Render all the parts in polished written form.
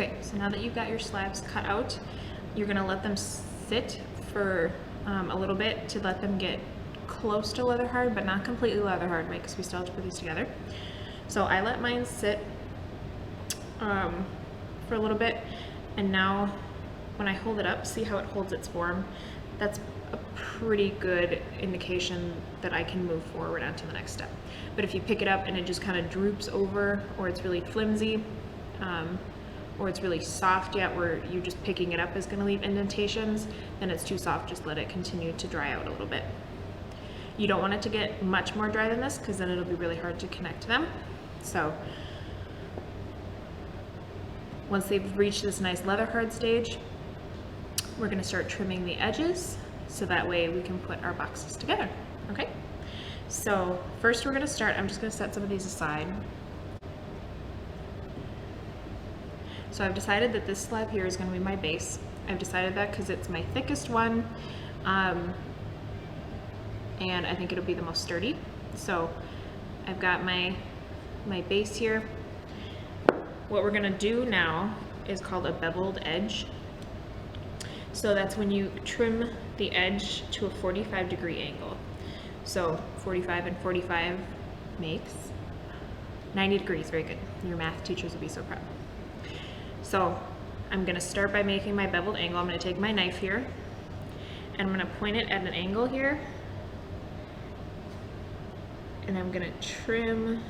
Okay, so now that you've got your slabs cut out, you're gonna let them sit for a little bit to let them get close to leather hard, but not completely leather hard, right? Because we still have to put these together. So I let mine sit for a little bit, and now when I hold it up, see how it holds its form? That's a pretty good indication that I can move forward onto the next step. But if you pick it up and it just kind of droops over, or it's really flimsy, or it's really soft yet where you just picking it up is going to leave indentations, then it's too soft. Just let it continue to dry out a little bit. You don't want it to get much more dry than this because then it'll be really hard to connect them. So once they've reached this nice leather hard stage, we're going to start trimming the edges so that way we can put our boxes together. Okay, so first we're going to start, I'm just going to set some of these aside. So I've decided that this slab here is going to be my base. I've decided that because it's my thickest one, and I think it'll be the most sturdy. So I've got my base here. What we're going to do now is called a beveled edge. So that's when you trim the edge to a 45-degree angle. So 45 and 45 makes 90 degrees, very good. Your math teachers will be so proud. So I'm going to start by making my beveled angle. I'm going to take my knife here and I'm going to point it at an angle here, and I'm going to trim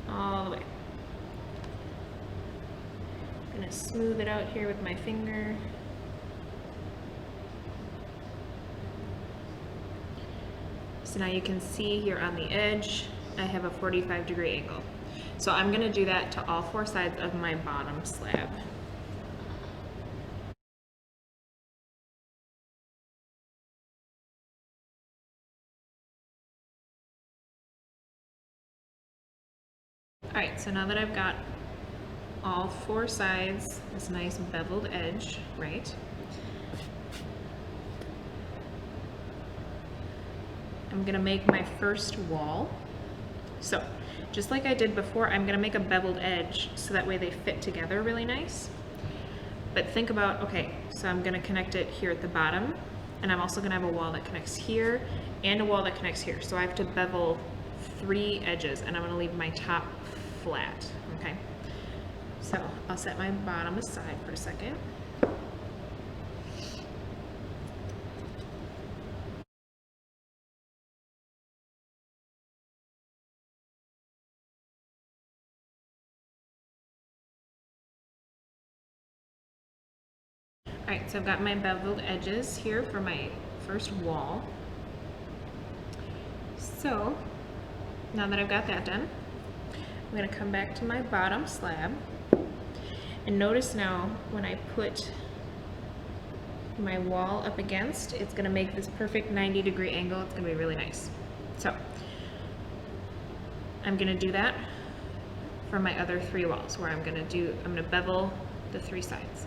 all the way. I'm going to smooth it out here with my finger. So now you can see here on the edge, I have a 45-degree angle. So I'm going to do that to all four sides of my bottom slab. Alright, so now that I've got all four sides, this nice beveled edge, right? I'm going to make my first wall. So just like I did before, I'm going to make a beveled edge so that way they fit together really nice. But think about, okay, so I'm going to connect it here at the bottom, and I'm also going to have a wall that connects here and a wall that connects here. So I have to bevel 3 edges, and I'm going to leave my top flat, okay? So I'll set my bottom aside for a second. Alright, so I've got my beveled edges here for my first wall. So now that I've got that done, I'm going to come back to my bottom slab, and notice now when I put my wall up against, it's going to make this perfect 90-degree angle. It's going to be really nice. So I'm going to do that for my other 3 walls, where I'm going to bevel the 3 sides.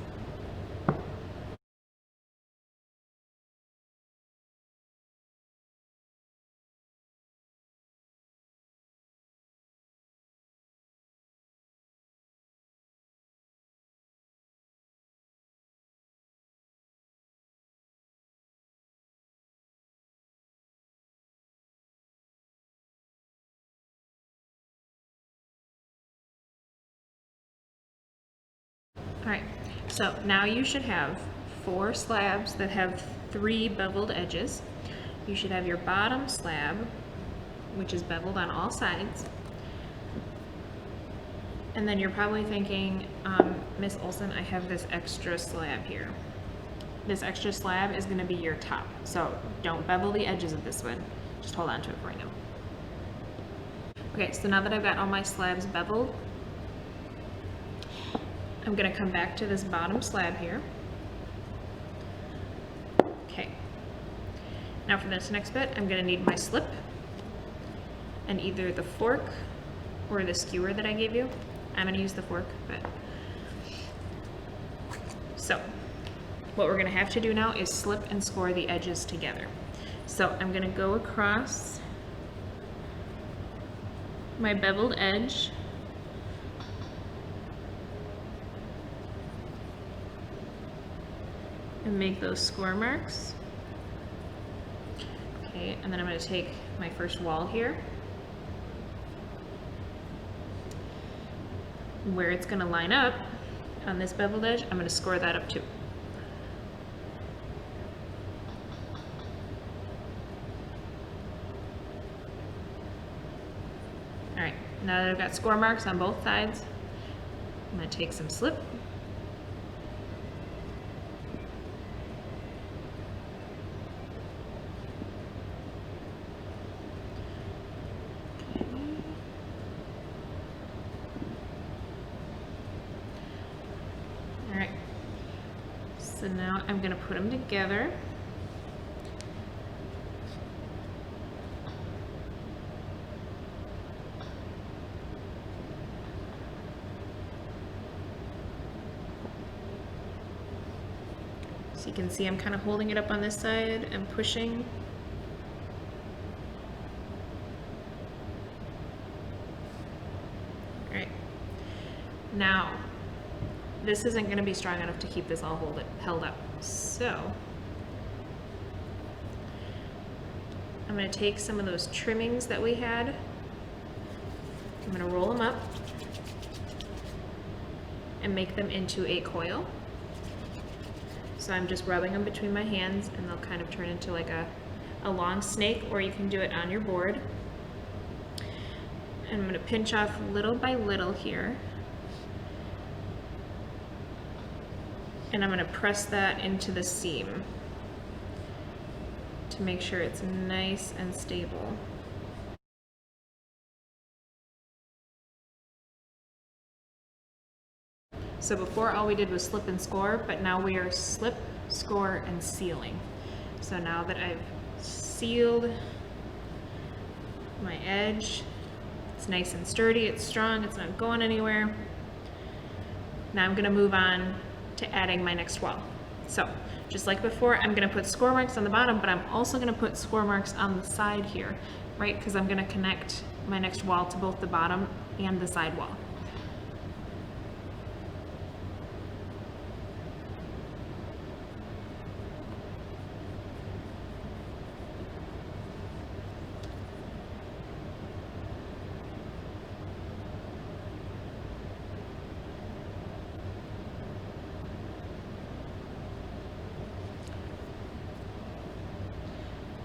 Alright, so now you should have 4 slabs that have 3 beveled edges. You should have your bottom slab, which is beveled on all sides. And then you're probably thinking, Miss Olson, I have this extra slab here. This extra slab is going to be your top. So don't bevel the edges of this one. Just hold on to it for right now. Okay, so now that I've got all my slabs beveled, I'm going to come back to this bottom slab here. Okay. Now for this next bit, I'm going to need my slip and either the fork or the skewer that I gave you. I'm going to use the fork, but so what we're going to have to do now is slip and score the edges together. So I'm going to go across my beveled edge. And make those score marks. Okay, and then I'm going to take my first wall here. Where it's going to line up on this beveled edge, I'm going to score that up too. Alright, now that I've got score marks on both sides, I'm going to take some slip. Alright, so now I'm going to put them together. So you can see I'm kind of holding it up on this side and pushing. All right. Now, this isn't going to be strong enough to keep this all held up. So, I'm going to take some of those trimmings that we had. I'm going to roll them up and make them into a coil. So I'm just rubbing them between my hands and they'll kind of turn into like a long snake, or you can do it on your board. And I'm going to pinch off little by little here. And I'm going to press that into the seam to make sure it's nice and stable. So before all we did was slip and score, but now we are slip, score, and sealing. So now that I've sealed my edge, it's nice and sturdy, it's strong, it's not going anywhere. Now I'm gonna move on to adding my next wall. So just like before, I'm gonna put score marks on the bottom, but I'm also gonna put score marks on the side here, right? Because I'm gonna connect my next wall to both the bottom and the side wall.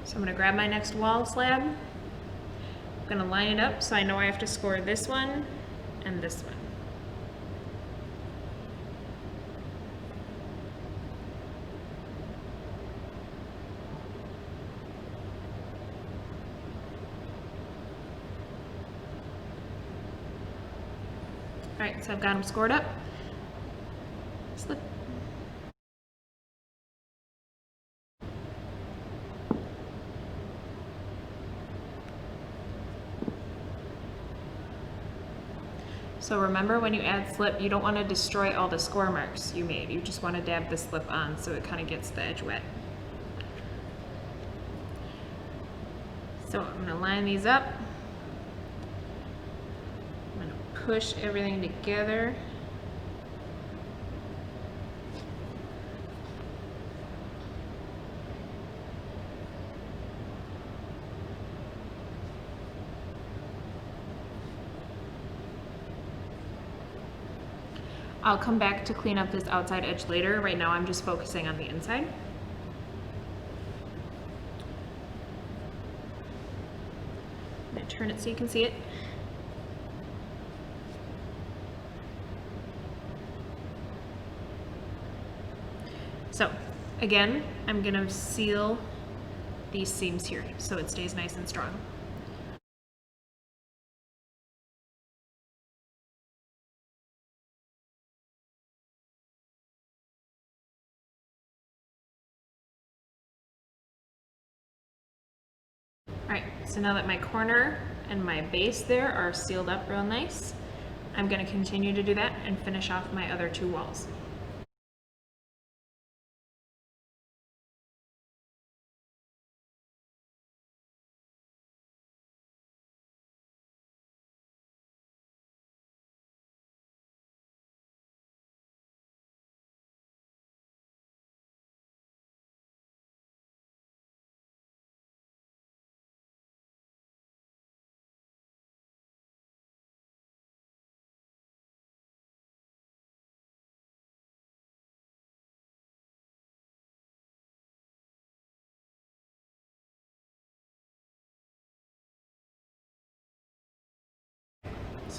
So I'm going to grab my next wall slab. I'm going to line it up so I know I have to score this one and this one. Alright, so I've got them scored up. Slip. So remember, when you add slip, you don't want to destroy all the score marks you made. You just want to dab the slip on so it kind of gets the edge wet. So I'm going to line these up. I'm going to push everything together. I'll come back to clean up this outside edge later. Right now I'm just focusing on the inside. I'm going to turn it so you can see it. So again, I'm going to seal these seams here so it stays nice and strong. Alright, so now that my corner and my base there are sealed up real nice, I'm going to continue to do that and finish off my other two walls.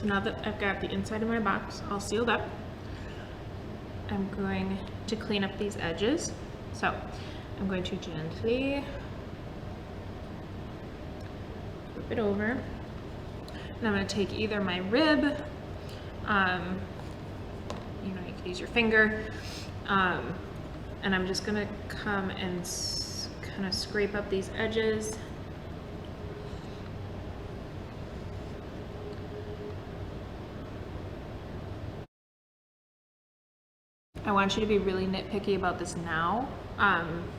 So now that I've got the inside of my box all sealed up, I'm going to clean up these edges. So I'm going to gently flip it over. And I'm going to take either my rib, you could use your finger, and I'm just going to come and kind of scrape up these edges. I want you to be really nitpicky about this now,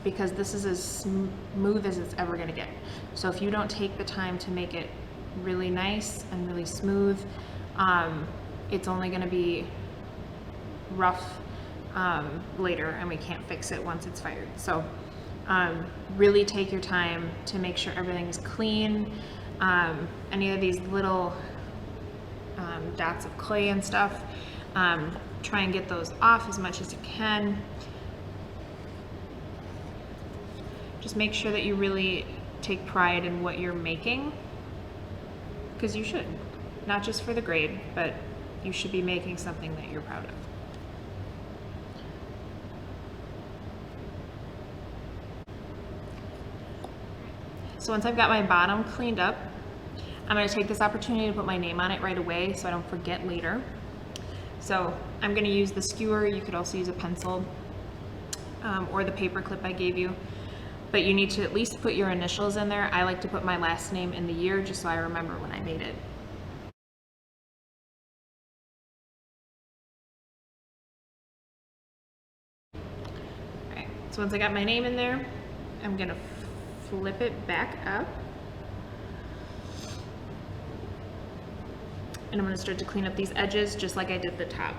because this is as smooth as it's ever going to get. So if you don't take the time to make it really nice and really smooth, it's only going to be rough later, and we can't fix it once it's fired. So really take your time to make sure everything is clean. Any of these little dots of clay and stuff, try and get those off as much as you can. Just make sure that you really take pride in what you're making, because you should, not just for the grade, but you should be making something that you're proud of. So once I've got my bottom cleaned up, I'm going to take this opportunity to put my name on it right away so I don't forget later. So I'm going to use the skewer. You could also use a pencil or the paper clip I gave you, but you need to at least put your initials in there. I like to put my last name in the year just so I remember when I made it. All right, so once I got my name in there, I'm going to flip it back up. And I'm going to start to clean up these edges just like I did the top.